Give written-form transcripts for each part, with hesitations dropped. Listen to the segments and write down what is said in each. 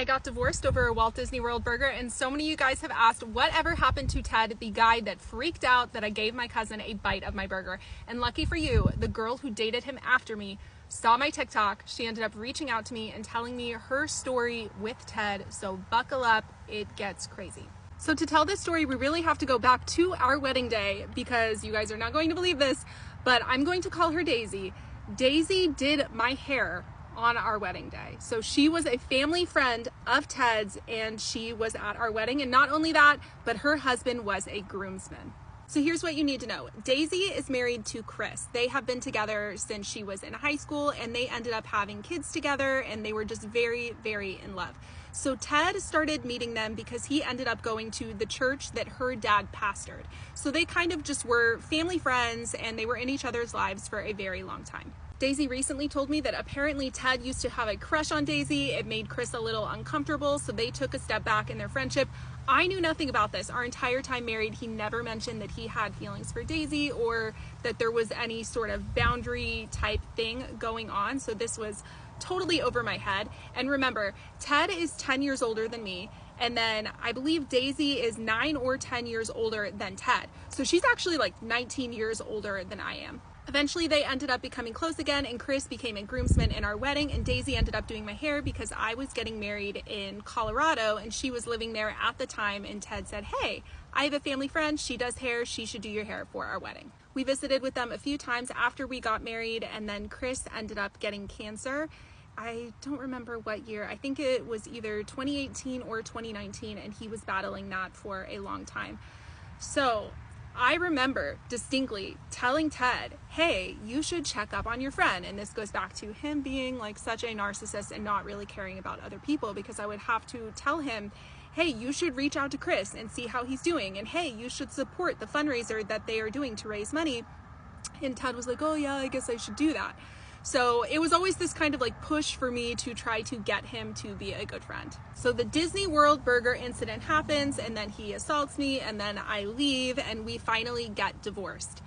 I got divorced over a Walt Disney World burger, and so many of you guys have asked whatever happened to Ted, the guy that freaked out that I gave my cousin a bite of my burger. And lucky for you, the girl who dated him after me saw my TikTok. She ended up reaching out to me and telling me her story with Ted, so buckle up, it gets crazy. So to tell this story, we really have to go back to our wedding day, because you guys are not going to believe this, but I'm going to call her Daisy. Daisy did my hair on our wedding day. So she was a family friend of Ted's, and she was at our wedding. And not only that, but her husband was a groomsman. So here's what you need to know. Daisy is married to Chris. They have been together since she was in high school, and they ended up having kids together, and they were just very, very in love. So Ted started meeting them because he ended up going to the church that her dad pastored. So they kind of just were family friends, and they were in each other's lives for a very long time. Daisy recently told me that apparently Ted used to have a crush on Daisy. It made Chris a little uncomfortable, so they took a step back in their friendship. I knew nothing about this. Our entire time married, he never mentioned that he had feelings for Daisy or that there was any sort of boundary type thing going on. So this was totally over my head. And remember, Ted is 10 years older than me. And then I believe Daisy is 9 or 10 years older than Ted. So she's actually like 19 years older than I am. Eventually they ended up becoming close again, and Chris became a groomsman in our wedding, and Daisy ended up doing my hair because I was getting married in Colorado and she was living there at the time, and Ted said, hey, I have a family friend, she does hair, she should do your hair for our wedding. We visited with them a few times after we got married, and then Chris ended up getting cancer. I don't remember what year. I think it was either 2018 or 2019, and he was battling that for a long time. So I remember distinctly telling Ted, hey, you should check up on your friend. And this goes back to him being like such a narcissist and not really caring about other people, because I would have to tell him, hey, you should reach out to Chris and see how he's doing. And hey, you should support the fundraiser that they are doing to raise money. And Ted was like, oh yeah, I guess I should do that. So it was always this kind of like push for me to try to get him to be a good friend. So the Disney World burger incident happens, and then he assaults me, and then I leave, and we finally get divorced.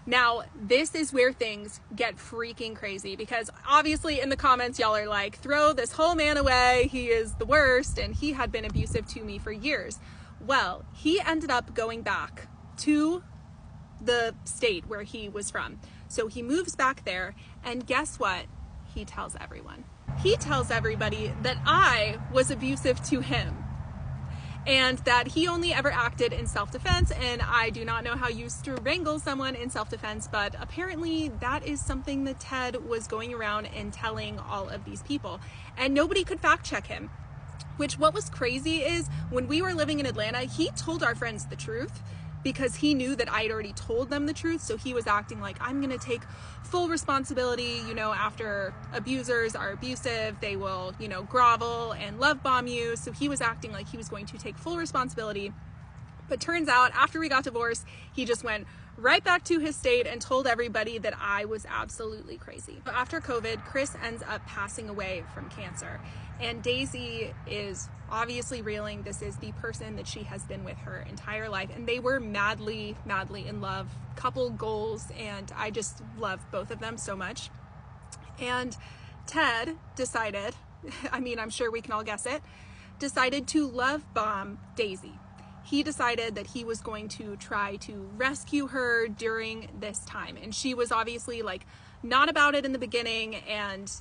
Now, this is where things get freaking crazy, because obviously in the comments, y'all are like, throw this whole man away. He is the worst, and he had been abusive to me for years. Well, he ended up going back to the state where he was from. So he moves back there, and guess what? He tells everyone. He tells everybody that I was abusive to him, and that he only ever acted in self-defense. And I do not know how you strangle someone in self-defense, but apparently that is something that Ted was going around and telling all of these people, and nobody could fact check him. Which, what was crazy is when we were living in Atlanta, he told our friends the truth, because he knew that I had already told them the truth. So he was acting like, I'm gonna take full responsibility, you know, after abusers are abusive, they will, you know, grovel and love bomb you. So he was acting like he was going to take full responsibility. But turns out after we got divorced, he just went right back to his state and told everybody that I was absolutely crazy. After COVID, Chris ends up passing away from cancer, and Daisy is obviously reeling. This is the person that she has been with her entire life, and they were madly, madly in love, couple goals, and I just love both of them so much. And Ted decided, I mean, I'm sure we can all guess it, decided to love bomb Daisy. He decided that he was going to try to rescue her during this time. And she was obviously like not about it in the beginning, and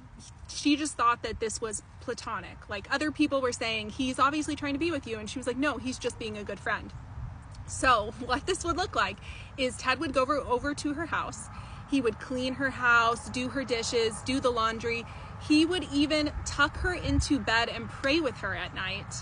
she just thought that this was platonic. Like other people were saying, he's obviously trying to be with you. And she was like, no, he's just being a good friend. So what this would look like is Ted would go over to her house. He would clean her house, do her dishes, do the laundry. He would even tuck her into bed and pray with her at night.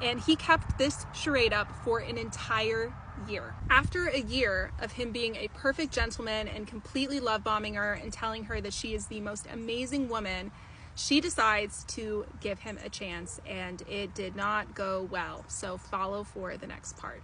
And he kept this charade up for an entire year. After a year of him being a perfect gentleman and completely love bombing her and telling her that she is the most amazing woman, she decides to give him a chance, and it did not go well. So follow for the next part.